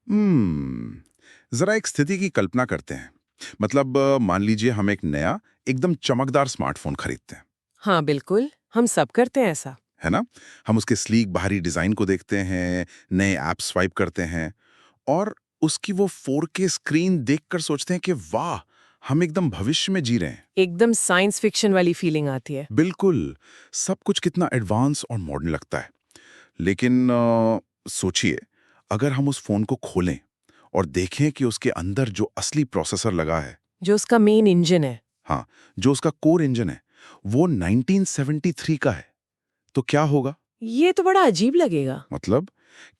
जरा एक स्थिति की कल्पना करते हैं। मतलब मान लीजिए हम एक नया एकदम चमकदार स्मार्टफोन खरीदते हैं, हाँ बिल्कुल, हम सब करते हैं ऐसा। है ना? हम उसके स्लीक बाहरी डिजाइन को देखते हैं, नए ऐप स्वाइप करते हैं और उसकी वो 4K स्क्रीन देखकर सोचते हैं कि वाह, हम एकदम भविष्य में जी रहे हैं। एकदम साइंस फिक्शन वाली फीलिंग आती है। बिल्कुल, सब कुछ कितना एडवांस और मॉडर्न लगता है। लेकिन सोचिए, अगर हम उस फोन को खोलें और देखें कि उसके अंदर जो असली प्रोसेसर लगा है, जो उसका मेन इंजन है। हाँ, जो उसका कोर इंजन है, वो 1973 का है, तो क्या होगा? ये तो बड़ा अजीब लगेगा। मतलब,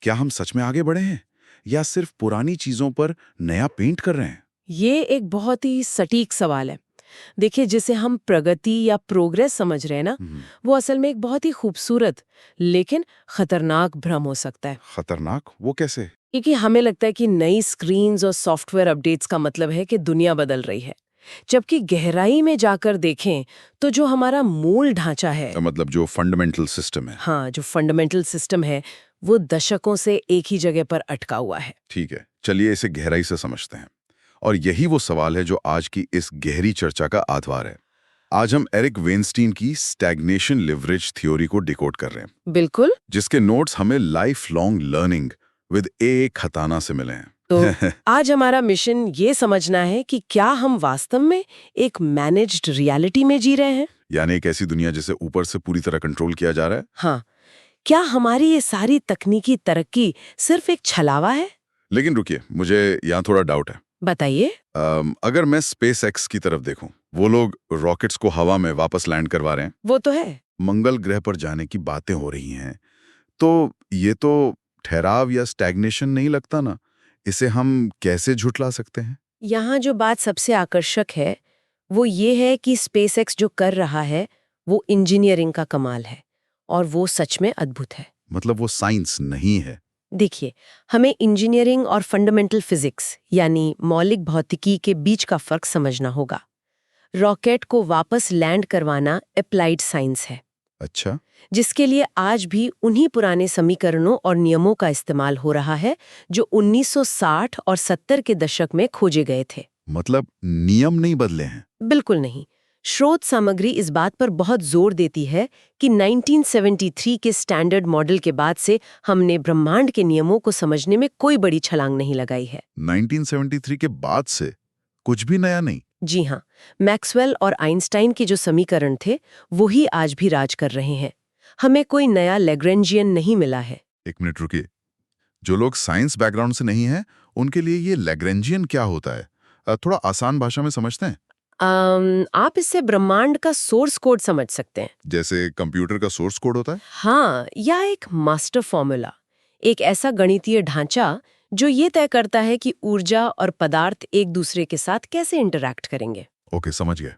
क्या हम सच में आगे बढ़े हैं या सिर्फ पुरानी चीजों पर नया पेंट कर रहे हैं? ये एक बहुत ही सटीक सवाल है। देखिए, जिसे हम प्रगति या प्रोग्रेस समझ रहे हैं ना, हम्म, वो असल में एक बहुत ही खूबसूरत लेकिन खतरनाक भ्रम हो सकता है। खतरनाक? वो कैसे? क्योंकि हमें लगता है कि नई स्क्रीन्स और सॉफ्टवेयर अपडेट्स का मतलब है कि दुनिया बदल रही है, जबकि गहराई में जाकर देखें तो जो हमारा मूल ढांचा है, मतलब जो फंडामेंटल सिस्टम है। हाँ, जो फंडामेंटल सिस्टम है, वो दशकों से एक ही जगह पर अटका हुआ है। ठीक है, चलिए इसे गहराई से समझते हैं। और यही वो सवाल है जो आज की इस गहरी चर्चा का आधार है। आज हम एरिक वेनस्टीन की स्टैग्नेशन लिवरेज थ्योरी को डिकोड कर रहे हैं, बिल्कुल। जिसके नोट्स हमें लाइफ लॉन्ग लर्निंग विद ए खताना से मिले तो हैं। आज हमारा मिशन ये समझना है कि क्या हम वास्तव में एक मैनेज्ड रियलिटी में जी रहे हैं। यानी एक ऐसी दुनिया जिसे ऊपर से पूरी तरह कंट्रोल किया जा रहा है। हाँ, क्या हमारी ये सारी तकनीकी तरक्की सिर्फ एक छलावा है? लेकिन रुकिए, मुझे यहाँ थोड़ा डाउट है। बताइए। अगर मैं स्पेस एक्स की तरफ देखूं, वो लोग रॉकेट्स को हवा में वापस लैंड करवा रहे हैं, वो तो है। मंगल ग्रह पर जाने की बातें हो रही हैं, तो ये तो ठहराव या स्टैग्नेशन नहीं लगता ना? इसे हम कैसे झुठला सकते हैं? यहाँ जो बात सबसे आकर्षक है, वो ये है कि स्पेसएक्स जो कर रहा है, वो इंजीनियरिंग का कमाल है और वो सच में अद्भुत है। मतलब वो साइंस नहीं है? देखिए, हमें इंजीनियरिंग और फंडामेंटल फिजिक्स यानी मौलिक भौतिकी के बीच का फर्क समझना होगा। रॉकेट को वापस लैंड करवाना अप्लाइड साइंस है, अच्छा। जिसके लिए आज भी उन्हीं पुराने समीकरणों और नियमों का इस्तेमाल हो रहा है जो 1960 और 70 के दशक में खोजे गए थे। मतलब नियम नहीं बदले हैं? बिल्कुल नहीं। स्रोत सामग्री इस बात पर बहुत जोर देती है कि 1973 के स्टैंडर्ड मॉडल के बाद से हमने ब्रह्मांड के नियमों को समझने में कोई बड़ी छलांग नहीं लगाई है। 1973 के बाद से कुछ भी नया नहीं? जी हाँ, मैक्सवेल और आइंस्टाइन के जो समीकरण थे, वही आज भी राज कर रहे हैं। हमें कोई नया लैग्रेंजियन नहीं मिला है। एक मिनट रुकिए, जो लोग साइंस बैकग्राउंड से नहीं हैं, उनके लिए ये लैग्रेंजियन क्या होता है? थोड़ा आसान भाषा में समझते हैं। आप इससे ब्रह्मांड का सोर्स कोड समझ सकते हैं। जैसे कंप्यूटर का सोर्स कोड होता है? हाँ, या एक मास्टर फॉर्मूला, एक ऐसा गणितीय ढांचा जो ये तय करता है कि ऊर्जा और पदार्थ एक दूसरे के साथ कैसे इंटरैक्ट करेंगे। ओके, समझ गए।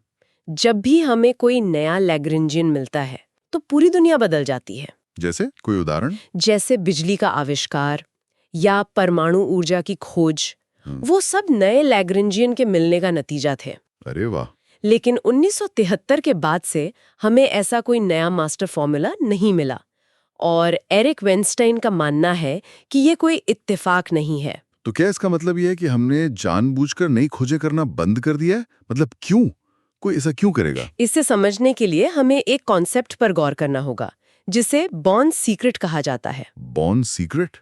जब भी हमें कोई नया लैग्रेंजियन मिलता है, तो पूरी दुनिया बदल जाती है। जैसे कोई उदाहरण? जैसे बिजली का आविष्कार या परमाणु ऊर्जा की खोज, हम्म, वो सब नए लैग्रेंजियन के मिलने का नतीजा थे। अरे वाह। लेकिन 1973 के बाद से हमें ऐसा कोई नया मास्टर फॉर्मूला नहीं मिला और एरिक वेनस्टाइन का मानना है कि ये कोई इत्तेफाक नहीं है। तो क्या इसका मतलब ये है कि हमने जानबूझकर नई खोजें करना बंद कर दिया है? मतलब क्यों? कोई ऐसा क्यों करेगा? इसे समझने के लिए हमें एक कॉन्सेप्ट पर गौर करना होगा, जिसे बॉर्न सीक्रेट कहा जाता है। Born secret?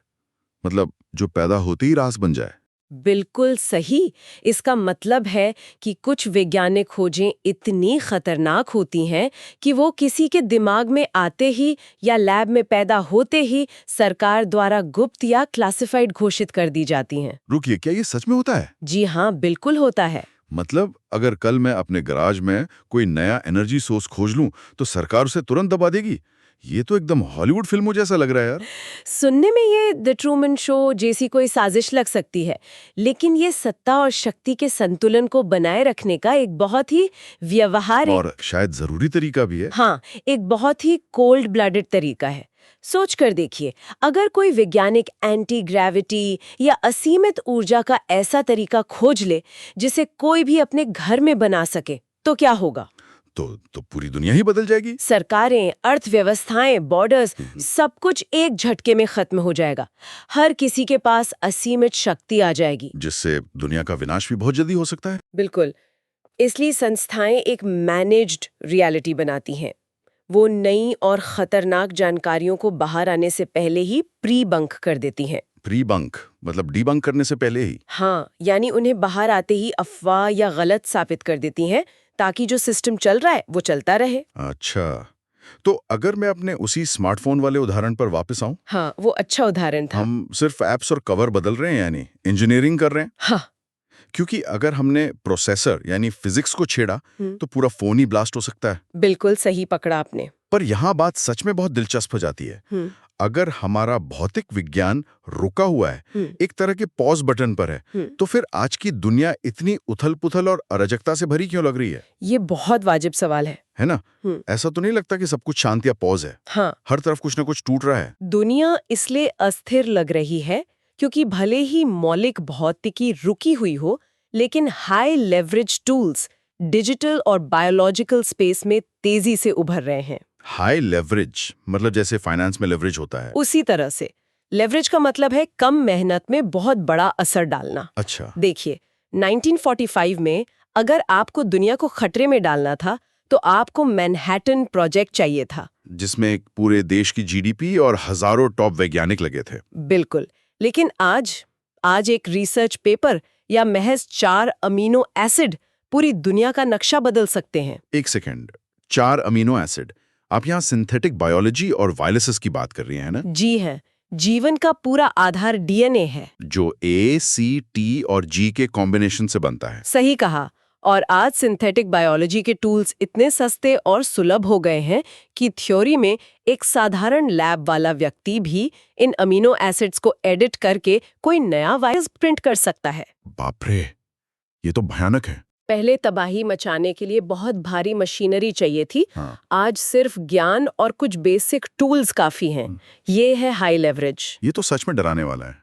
मतलब जो पैदा होते ही राज बन जाए? बिल्कुल सही। इसका मतलब है कि कुछ वैज्ञानिक खोजें इतनी खतरनाक होती हैं कि वो किसी के दिमाग में आते ही या लैब में पैदा होते ही सरकार द्वारा गुप्त या क्लासिफाइड घोषित कर दी जाती हैं। रुकिए, क्या ये सच में होता है? जी हाँ, बिल्कुल होता है। मतलब अगर कल मैं अपने गराज में कोई नया एनर्जी सोर्स खोज लूं, तो सरकार उसे तुरंत दबा देगी? ये तो एकदम हॉलीवुड फिल्मों जैसा लग रहा है यार। सुनने में ये द ट्रूमन शो जैसी कोई साजिश लग सकती है, लेकिन ये सत्ता और शक्ति के संतुलन को बनाए रखने का एक बहुत ही व्यवहारिक, और शायद जरूरी तरीका भी है। हाँ, एक बहुत ही कोल्ड ब्लडेड तरीका है। सोच कर देखिए, अगर कोई वैज्ञानिक एंटी ग्रेविटी या असीमित ऊर्जा का ऐसा तरीका खोज ले जिसे कोई भी अपने घर में बना सके, तो क्या होगा? तो पूरी दुनिया ही बदल जाएगी। सरकारें, अर्थव्यवस्थाएं, बॉर्डर्स, सब कुछ एक झटके में खत्म हो जाएगा। हर किसी के पास असीमित शक्ति आ जाएगी। जिससे दुनिया का विनाश भी बहुत जल्दी हो सकता है। बिल्कुल। इसलिए संस्थाएं एक मैनेज्ड रियलिटी बनाती हैं। वो नई और खतरनाक जानकारियों को बाहर आने से पहले ही प्री बंक कर देती हैं। प्री बंक मतलब डीबंक करने से पहले ही? हाँ, यानी उन्हें बाहर आते ही अफवाह या गलत साबित कर देती हैं, ताकि जो सिस्टम चल रहा है वो चलता रहे। अच्छा, तो अगर मैं अपने उसी स्मार्टफोन वाले उदाहरण पर वापस आऊं, हाँ, वो अच्छा उदाहरण था। हम सिर्फ एप्स और कवर बदल रहे हैं, यानी इंजीनियरिंग कर रहे हैं। हाँ। क्योंकि अगर हमने प्रोसेसर यानी फिजिक्स को छेड़ा तो पूरा फोन ही ब्लास्ट हो सकता है। बिल्कुल सही पकड़ा आपने। पर यहाँ बात सच में बहुत दिलचस्प हो जाती है। अगर हमारा भौतिक विज्ञान रुका हुआ है, एक तरह के पॉज बटन पर है, तो फिर आज की दुनिया इतनी उथल-पुथल और अराजकता से भरी क्यों लग रही है? ये बहुत वाजिब सवाल है ना? ऐसा तो नहीं लगता कि सब कुछ शांत या पॉज है? हाँ। हर तरफ कुछ ना कुछ टूट रहा है। दुनिया इसलिए अस्थिर लग रही है क्योंकि भले ही मौलिक भौतिकी रुकी हुई हो, लेकिन हाई लेवरेज टूल्स डिजिटल और बायोलॉजिकल स्पेस में तेजी से उभर रहे हैं। हाई लेवरेज मतलब जैसे फाइनेंस में लेवरेज होता है? उसी तरह से। लेवरेज का मतलब है कम मेहनत में बहुत बड़ा असर डालना। अच्छा। देखिए, 1945 में अगर आपको दुनिया को खतरे में डालना था, तो आपको मैनहट्टन प्रोजेक्ट चाहिए था, जिसमें एक पूरे देश की जीडीपी और हजारों टॉप वैज्ञानिक लगे थे। बिल्कुल। लेकिन आज एक रिसर्च पेपर या महज 4 अमीनो एसिड पूरी दुनिया का नक्शा बदल सकते हैं। एक सेकेंड, 4 अमीनो एसिड? आप यहाँ सिंथेटिक बायोलॉजी और वायरसेस की बात कर रही हैं ना? जी हैं। जीवन का पूरा आधार डीएनए है, जो ए, सी, टी और जी के कॉम्बिनेशन से बनता है। सही कहा। और आज सिंथेटिक बायोलॉजी के टूल्स इतने सस्ते और सुलभ हो गए हैं कि थ्योरी में एक साधारण लैब वाला व्यक्ति भी इन अमीनो एसिड्स को एडिट करके कोई नया वायरस प्रिंट कर सकता है। बाप रे, ये तो भयानक है। पहले तबाही मचाने के लिए बहुत भारी मशीनरी चाहिए थी। हाँ। आज सिर्फ ज्ञान और कुछ बेसिक टूल्स काफी हैं। ये है हाई लेवरेज। ये तो सच में डराने वाला है।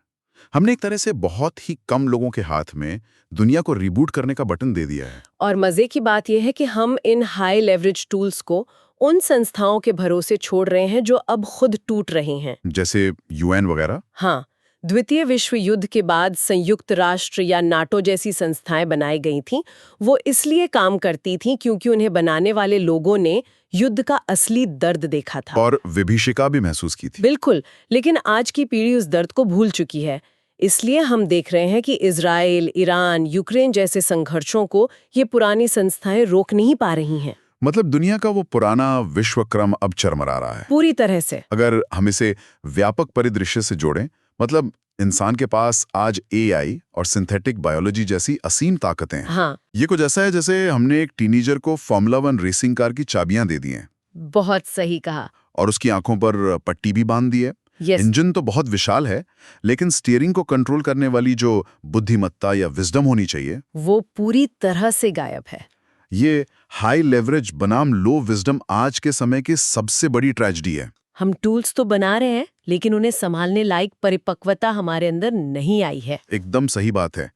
हमने एक तरह से बहुत ही कम लोगों के हाथ में दुनिया को रिबूट करने का बटन दे दिया है। और मजे की बात यह है कि हम इन हाई लेवरेज टूल्स को उन संस्थाओं के भरोसे छोड़ रहे हैं जो अब खुद टूट रही हैं। जैसे यूएन वगैरह? हाँ, द्वितीय विश्व युद्ध के बाद संयुक्त राष्ट्र या नाटो जैसी संस्थाएं बनाई गई थीं। वो इसलिए काम करती थीं क्योंकि उन्हें बनाने वाले लोगों ने युद्ध का असली दर्द देखा था और विभीषिका भी महसूस की थी। बिल्कुल। लेकिन आज की पीढ़ी उस दर्द को भूल चुकी है। इसलिए हम देख रहे हैं कि इजराइल, ईरान, यूक्रेन जैसे संघर्षों को ये पुरानी संस्थाएं रोक नहीं पा रही हैं। मतलब दुनिया का वो पुराना विश्व क्रम अब चरमरा रहा है पूरी तरह से। अगर हम इसे व्यापक परिदृश्य से जोड़ें, मतलब इंसान के पास आज एआई और सिंथेटिक बायोलॉजी जैसी असीम ताकतें हैं। हाँ। ये कुछ ऐसा है जैसे हमने एक टीनेजर को फॉर्मूला 1 रेसिंग कार की चाबियां दे दी हैं। बहुत सही कहा। और उसकी आंखों पर पट्टी भी बांध दी है। इंजन तो बहुत विशाल है, लेकिन स्टीयरिंग को कंट्रोल करने वाली जो बुद्धिमत्ता या विजडम होनी चाहिए, वो पूरी तरह से गायब है। ये हाई लेवरेज बनाम लो विजडम आज के समय की सबसे बड़ी ट्रेजेडी है। हम टूल्स तो बना रहे हैं, लेकिन उन्हें संभालने लायक परिपक्वता हमारे अंदर नहीं आई है। एकदम सही बात है।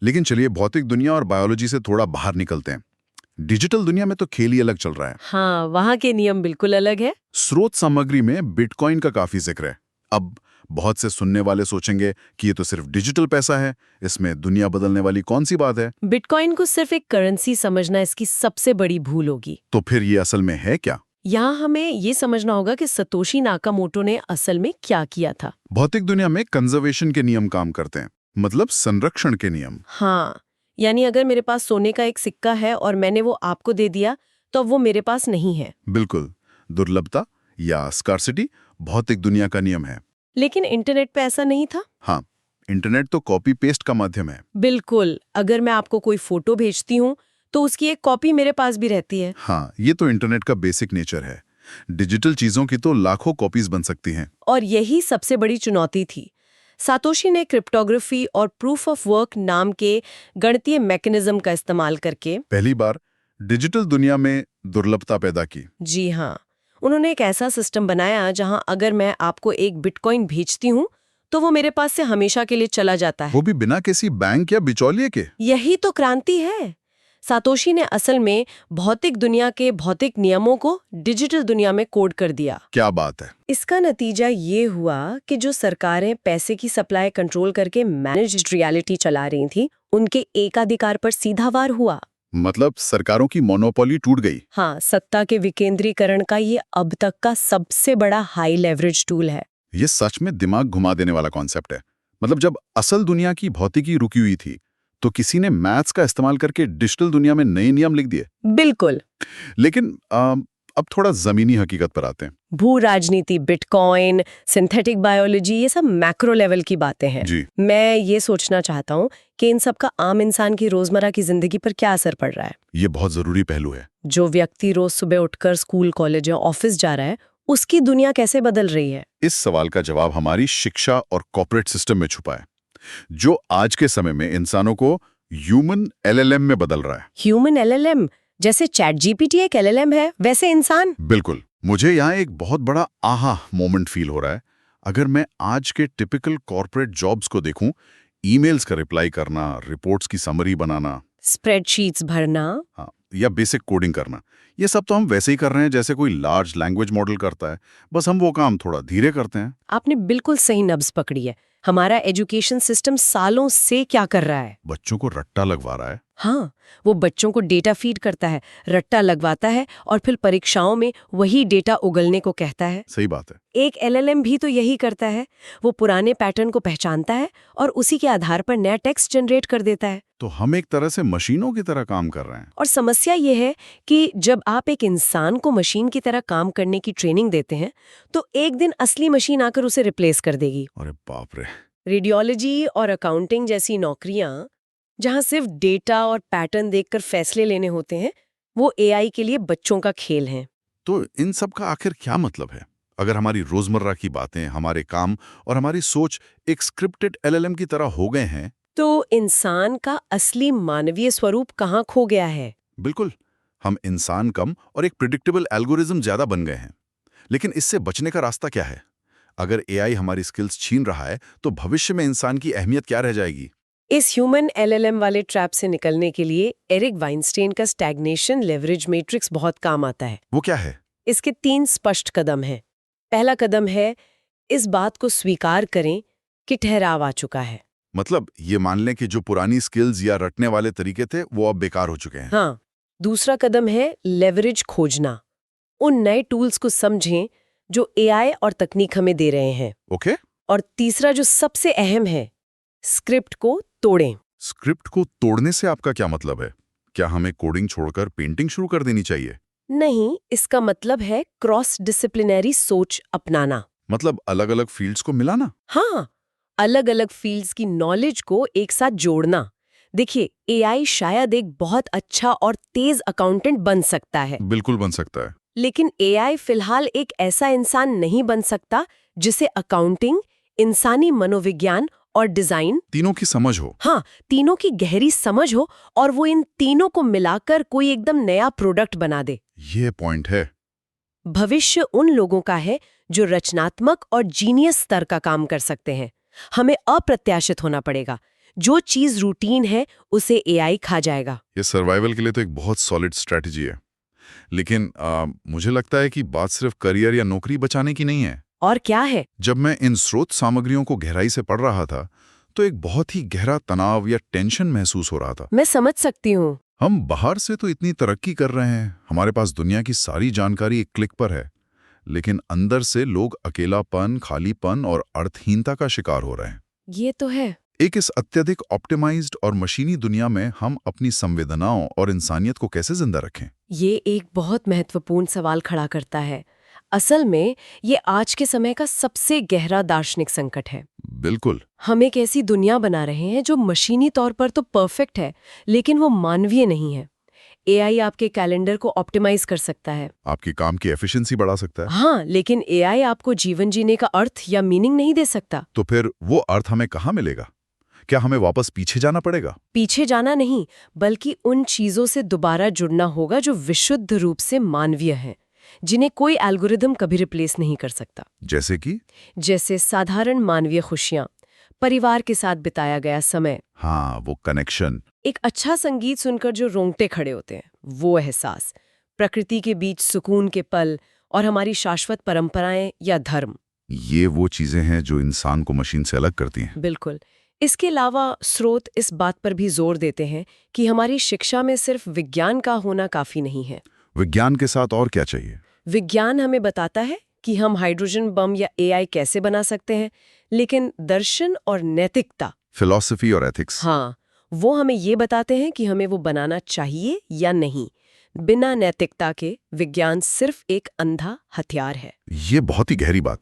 लेकिन चलिए भौतिक दुनिया और बायोलॉजी से थोड़ा बाहर निकलते हैं। डिजिटल दुनिया में तो खेल ही अलग चल रहा है। हाँ, वहाँ के नियम बिल्कुल अलग है। स्रोत सामग्री में बिटकॉइन का काफी जिक्र है। अब बहुत से सुनने वाले सोचेंगे कि ये तो सिर्फ डिजिटल पैसा है, इसमें दुनिया बदलने वाली कौन सी बात है? बिटकॉइन को सिर्फ एक करेंसी समझना इसकी सबसे बड़ी भूल होगी। तो फिर ये असल में है क्या? यहाँ हमें ये समझना होगा कि सतोशी नाकामोटो ने असल में क्या किया था। भौतिक दुनिया में कंजर्वेशन के नियम काम करते हैं, मतलब संरक्षण के नियम। हाँ, यानी अगर मेरे पास सोने का एक सिक्का है और मैंने वो आपको दे दिया, तो वो मेरे पास नहीं है। बिल्कुल, दुर्लभता या स्कार्सिटी भौतिक दुनिया का नियम है। लेकिन इंटरनेट पे ऐसा नहीं था। हाँ, इंटरनेट तो कॉपी पेस्ट का माध्यम है। बिल्कुल। अगर मैं आपको कोई फोटो भेजती हूँ तो उसकी एक कॉपी मेरे पास भी रहती है। हाँ, ये तो इंटरनेट का बेसिक नेचर है। डिजिटल चीजों की तो लाखों कॉपीज बन सकती हैं। और यही सबसे बड़ी चुनौती थी। सातोशी ने क्रिप्टोग्राफी और प्रूफ ऑफ वर्क नाम के गणितीय मैकेनिज्म का इस्तेमाल करके पहली बार डिजिटल दुनिया में दुर्लभता पैदा की। जी हाँ, उन्होंने एक ऐसा सिस्टम बनाया जहां अगर मैं आपको एक बिटकॉइन भेजती हूँ तो वो मेरे पास से हमेशा के लिए चला जाता है। वो भी बिना किसी बैंक या बिचौलिए के। यही तो क्रांति है। सातोशी ने असल में भौतिक दुनिया के भौतिक नियमों को डिजिटल दुनिया में कोड कर दिया। क्या बात है। इसका नतीजा ये हुआ कि जो सरकारें पैसे की सप्लाई कंट्रोल करके मैनेज्ड रियलिटी चला रही थी, उनके एकाधिकार पर सीधा वार हुआ। मतलब सरकारों की मोनोपोली टूट गई। हाँ, सत्ता के विकेंद्रीकरण का ये अब तक का सबसे बड़ा हाई लेवरेज टूल है। ये सच में दिमाग घुमा देने वाला कॉन्सेप्ट है। मतलब जब असल दुनिया की भौतिकी रुकी हुई थी तो किसी ने मैथ्स का इस्तेमाल करके डिजिटल दुनिया में नए नियम लिख दिए। बिल्कुल। लेकिन अब थोड़ा जमीनी हकीकत पर आते हैं। भू राजनीति, बिटकॉइन, सिंथेटिक बायोलॉजी, ये सब मैक्रो लेवल की बातें हैं। जी। मैं ये सोचना चाहता हूँ कि इन सब का आम इंसान की रोजमर्रा की जिंदगी पर क्या असर पड़ रहा है। ये बहुत जरूरी पहलू है। जो व्यक्ति रोज सुबह उठकर स्कूल, कॉलेज या ऑफिस जा रहा है, उसकी दुनिया कैसे बदल रही है? इस सवाल का जवाब हमारी शिक्षा और कॉर्पोरेट सिस्टम में छुपा है, जो आज के समय में इंसानों को ह्यूमन एलएलएम में बदल रहा है। Human LLM? जैसे चैट जीपीटी एक एलएलएम है, वैसे इंसान? बिल्कुल। मुझे यहाँ एक बहुत बड़ा आहा मोमेंट फील हो रहा है। अगर मैं आज के टिपिकल कॉर्पोरेट जॉब्स को देखूं, ईमेल्स का रिप्लाई करना, रिपोर्ट्स की समरी बनाना, स्प्रेडशीट्स भरना, हाँ, या बेसिक कोडिंग करना, ये सब तो हम वैसे ही कर रहे हैं जैसे कोई लार्ज लैंग्वेज मॉडल करता है। बस हम वो काम थोड़ा धीरे करते हैं। आपने बिल्कुल सही नब्ज पकड़ी है। हमारा एजुकेशन सिस्टम सालों से क्या कर रहा है? बच्चों को रट्टा लगवा रहा है। हाँ, वो बच्चों को डेटा फीड करता है, रट्टा लगवाता है और फिर परीक्षाओं में वही डेटा उगलने को कहता है। सही बात है। एक एलएलएम भी तो यही करता है। वो पुराने पैटर्न को पहचानता है और उसी के आधार पर नया टेक्स्ट जनरेट कर देता है। तो हम एक तरह से मशीनों की तरह काम कर रहे हैं। और समस्या ये है कि जब आप एक इंसान को मशीन की तरह काम करने की ट्रेनिंग देते हैं, तो एक दिन असली मशीन आकर उसे रिप्लेस कर देगी। अरे बाप रे। रेडियोलॉजी और अकाउंटिंग जैसी नौकरियां, जहां सिर्फ डेटा और पैटर्न देखकर फैसले लेने होते हैं, वो एआई के लिए बच्चों का खेल हैं। तो इन सब का आखिर क्या मतलब है? अगर हमारी रोजमर्रा की बातें, हमारे काम और हमारी सोच एक स्क्रिप्टेड एलएलएम की तरह हो गए हैं, तो इंसान का असली मानवीय स्वरूप कहाँ खो गया है? बिल्कुल, हम इंसान कम और एक प्रिडिक्टेबल एल्गोरिज्म ज्यादा बन गए हैं। लेकिन इससे बचने का रास्ता क्या है? अगर एआई हमारी स्किल्स छीन रहा है तो भविष्य में इंसान की अहमियत क्या रह जाएगी? इस ह्यूमन एलएलएम वाले ट्रैप से निकलने के लिए एरिक वाइनस्टाइन का स्टैग्नेशन लेवरेज मैट्रिक्स बहुत काम आता है। वो क्या है? इसके 3 स्पष्ट कदम हैं। पहला कदम है, इस बात को स्वीकार करें कि ठहराव आ चुका है। मतलब ये मान लें कि जो पुरानी स्किल्स या रटने वाले तरीके थे वो अब बेकार हो चुके हैं। हाँ। दूसरा कदम है लेवरेज खोजना। उन नए टूल्स को समझें जो एआई और तकनीक हमें दे रहे हैं। ओके। और तीसरा जो सबसे अहम है, स्क्रिप्ट को तोड़ें। स्क्रिप्ट को तोड़ने से आपका क्या मतलब है? क्या हमें कोडिंग छोड़कर पेंटिंग शुरू कर देनी चाहिए? नहीं, इसका मतलब है क्रॉस डिसिप्लिनरी सोच अपनाना। मतलब अलग-अलग फील्ड्स को मिलाना? हाँ, अलग अलग फील्ड्स की नॉलेज को एक साथ जोड़ना। देखिए, एआई शायद एक बहुत अच्छा और तेज अकाउंटेंट बन सकता है, बिल्कुल बन सकता है। लेकिन एआई फिलहाल एक ऐसा इंसान नहीं बन सकता जिसे अकाउंटिंग, इंसानी मनोविज्ञान और डिजाइन, तीनों की समझ हो। हाँ, तीनों की गहरी समझ हो और वो इन तीनों को मिलाकर कोई एकदम नया प्रोडक्ट बना दे। ये पॉइंट है। भविष्य उन लोगों का है जो रचनात्मक और जीनियस स्तर का काम कर सकते हैं। हमें अप्रत्याशित होना पड़ेगा। जो चीज रूटीन है उसे एआई खा जाएगा। ये सर्वाइवल के लिए तो एक बहुत सॉलिड स्ट्रैटेजी है। लेकिन मुझे लगता है कि बात सिर्फ करियर या नौकरी बचाने की नहीं है। और क्या है? जब मैं इन स्रोत सामग्रियों को गहराई से पढ़ रहा था तो एक बहुत ही गहरा तनाव या टेंशन महसूस हो रहा था। मैं समझ सकती हूँ। हम बाहर से तो इतनी तरक्की कर रहे हैं, हमारे पास दुनिया की सारी जानकारी एक क्लिक पर है, लेकिन अंदर से लोग अकेलापन, खालीपन और अर्थहीनता का शिकार हो रहे हैं। ये तो है। एक इस अत्यधिक ऑप्टिमाइज्ड और मशीनी दुनिया में हम अपनी संवेदनाओं और इंसानियत को कैसे जिंदा रखें? ये एक बहुत महत्वपूर्ण सवाल खड़ा करता है। असल में ये आज के समय का सबसे गहरा दार्शनिक संकट है। बिल्कुल। हम एक ऐसी दुनिया बना रहे हैं जो मशीनी तौर पर तो परफेक्ट है, लेकिन वो मानवीय नहीं है। एआई आपके कैलेंडर को ऑप्टिमाइज कर सकता है, आपकी काम की एफिशिएंसी बढ़ा सकता है। हाँ, लेकिन एआई आपको जीवन जीने का अर्थ या मीनिंग नहीं दे सकता। तो फिर वो अर्थ हमें कहाँ मिलेगा? क्या हमें वापस पीछे जाना पड़ेगा? पीछे जाना नहीं, बल्कि उन चीजों से दोबारा जुड़ना होगा जो विशुद्ध रूप से मानवीय हैं, जिन्हें कोई एल्गोरिदम कभी रिप्लेस नहीं कर सकता। जैसे कि? जैसे साधारण मानवीय खुशियां, परिवार के साथ बिताया गया समय, हाँ, वो कनेक्शन। एक अच्छा संगीत सुनकर जो रोंगटे खड़े होते हैं, वो एहसास, प्रकृति के बीच सुकून के पल और हमारी शाश्वत परंपराएं या धर्म। ये वो चीजें हैं जो इंसान को मशीन से अलग करती हैं। बिल्कुल। इसके अलावा स्रोत इस बात पर भी जोर देते हैं कि हमारी शिक्षा में सिर्फ विज्ञान का होना काफी नहीं है। विज्ञान के साथ और क्या चाहिए? विज्ञान हमें बताता है कि हम हाइड्रोजन बम या एआई कैसे बना सकते हैं, लेकिन दर्शन और नैतिकता, फिलॉसफी और एथिक्स। हाँ, वो हमें ये बताते हैं कि हमें वो बनाना चाहिए या नहीं। बिना नैतिकता के विज्ञान सिर्फ एक अंधा हथियार है। ये बहुत ही गहरी बात।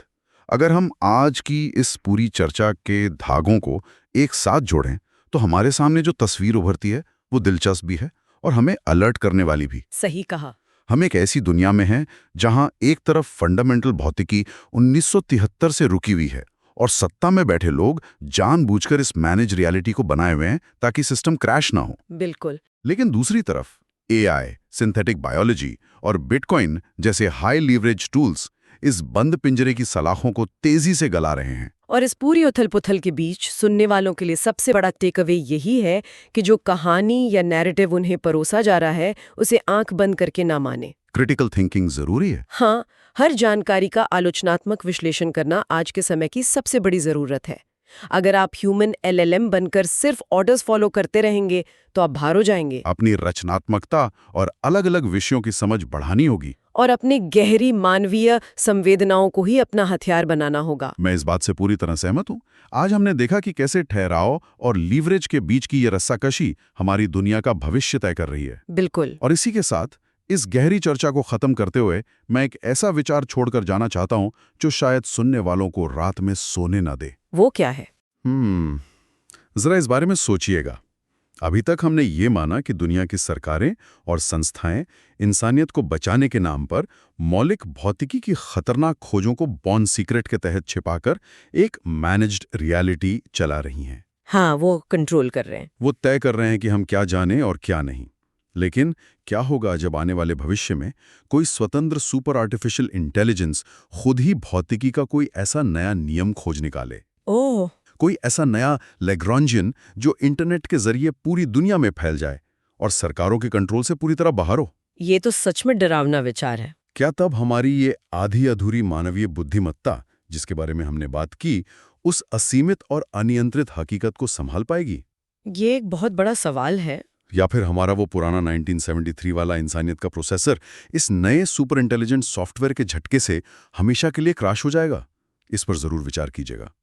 अगर हम आज की इस पूरी चर्चा के धागों को एक साथ जोड़ें, तो हमारे सामने जो तस्वीर उभरती है वो दिलचस्प भी है और हमें अलर्ट करने वाली भी। सही कहा। हम एक ऐसी दुनिया में हैं जहां एक तरफ फंडामेंटल भौतिकी 1973 से रुकी हुई है और सत्ता में बैठे लोग जानबूझकर इस मैनेज रियलिटी को बनाए हुए हैं ताकि सिस्टम क्रैश ना हो। बिल्कुल। लेकिन दूसरी तरफ एआई, सिंथेटिक बायोलॉजी और बिटकॉइन जैसे हाई लीवरेज टूल्स इस बंद पिंजरे की सलाखों को तेजी से गला रहे हैं। और इस पूरी उथल-पुथल के बीच सुनने वालों के लिए सबसे बड़ा टेकअवे यही है कि जो कहानी या नैरेटिव उन्हें परोसा जा रहा है, उसे आंख बंद करके ना माने। क्रिटिकल थिंकिंग जरूरी है। हाँ, हर जानकारी का आलोचनात्मक विश्लेषण करना आज के समय की सबसे बड़ी जरूरत है। अगर आप ह्यूमन एलएलएम बनकर सिर्फ ऑर्डर्स फॉलो करते रहेंगे, तो आप भार हो जाएंगे। अपनी रचनात्मकता और अलग-अलग विषयों की समझ बढ़ानी होगी और अपनी गहरी मानवीय संवेदनाओं को ही अपना हथियार बनाना होगा। मैं इस बात से पूरी तरह सहमत हूँ। आज हमने देखा कि कैसे ठहराव और लीवरेज के बीच की ये रस्साकशी हमारी दुनिया का भविष्य तय कर रही है। बिल्कुल। और इसी के साथ इस गहरी चर्चा को खत्म करते हुए मैं एक ऐसा विचार छोड़कर जाना चाहता हूँ जो शायद सुनने वालों को रात में सोने न दे। वो क्या है? जरा इस बारे में सोचिएगा। अभी तक हमने ये माना कि दुनिया की सरकारें और संस्थाएं इंसानियत को बचाने के नाम पर मौलिक भौतिकी की खतरनाक खोजों को बॉर्न सीक्रेट के तहत छिपाकर एक मैनेज्ड रियलिटी चला रही हैं। हाँ, वो कंट्रोल कर रहे हैं। वो तय कर रहे हैं कि हम क्या जानें और क्या नहीं। लेकिन क्या होगा जब आने वाले भविष्य में कोई स्वतंत्र सुपर आर्टिफिशियल इंटेलिजेंस खुद ही भौतिकी का कोई ऐसा नया नियम खोज निकाले? ओह, कोई ऐसा नया लैग्रांजियन जो इंटरनेट के जरिए पूरी दुनिया में फैल जाए और सरकारों के कंट्रोल से पूरी तरह बाहर हो। ये तो सच में डरावना विचार है। क्या तब हमारी ये आधी अधूरी मानवीय बुद्धिमत्ता जिसके बारे में हमने बात की, उस असीमित और अनियंत्रित हकीकत को संभाल पाएगी? ये एक बहुत बड़ा सवाल है। या फिर हमारा वो पुराना 1973 वाला इंसानियत का प्रोसेसर इस नए सुपर इंटेलिजेंट सॉफ्टवेयर के झटके से हमेशा के लिए क्रैश हो जाएगा? इस पर जरूर विचार कीजिएगा।